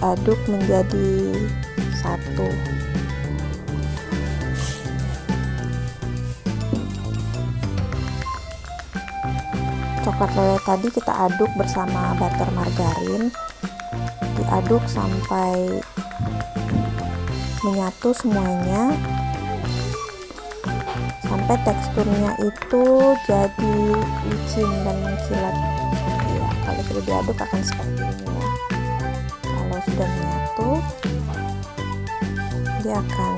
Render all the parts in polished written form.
diaduk menjadi satu. Coklat lele tadi kita aduk bersama butter margarin, diaduk sampai menyatu semuanya, sampai teksturnya itu jadi licin dan mengkilat. Ya, kalau sudah diaduk akan seperti ini ya. Kalau sudah menyatu, dia akan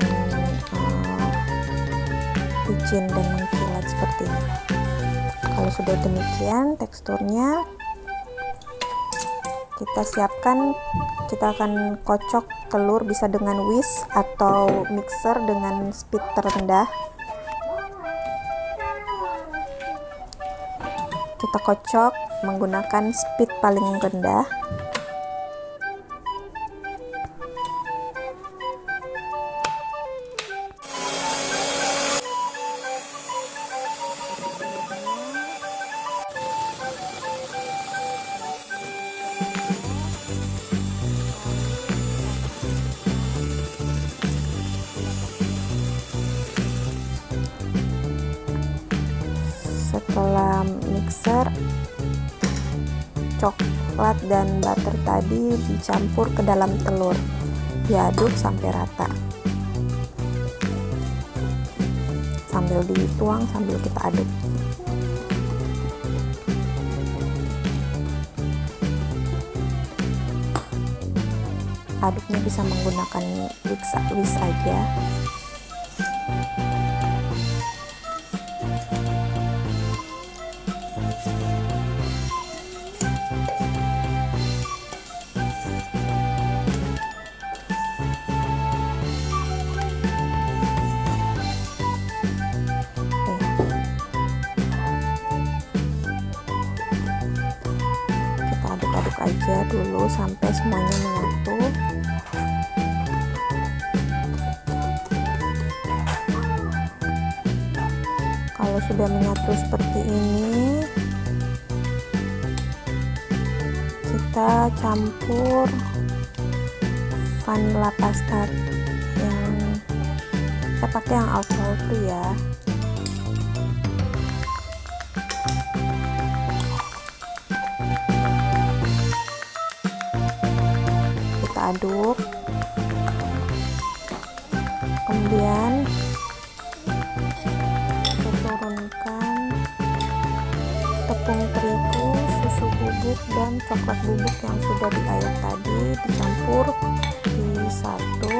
licin dan mengkilat seperti ini. Kalau sudah demikian teksturnya, kita siapkan, kita akan kocok telur bisa dengan whisk atau mixer dengan speed terendah. Kita kocok menggunakan speed paling rendah. Setelah mixer, coklat dan butter tadi dicampur ke dalam telur, diaduk sampai rata sambil dituang sambil kita aduk. Aduknya bisa menggunakan whisk aja. Aduk aja dulu sampai semuanya menyatu. Kalau sudah menyatu seperti ini, kita campur vanilla pasta yang saya pakai yang alkohol tuh ya. Aduk, kemudian kita turunkan tepung terigu, susu bubuk dan coklat bubuk yang sudah diayak tadi, dicampur di satu.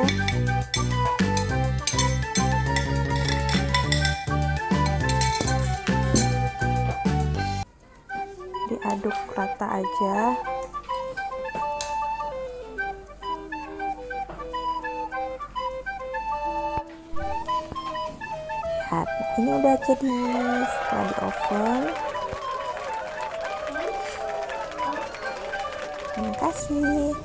Diaduk rata aja. Ini udah jadi setelah di oven. Terima kasih.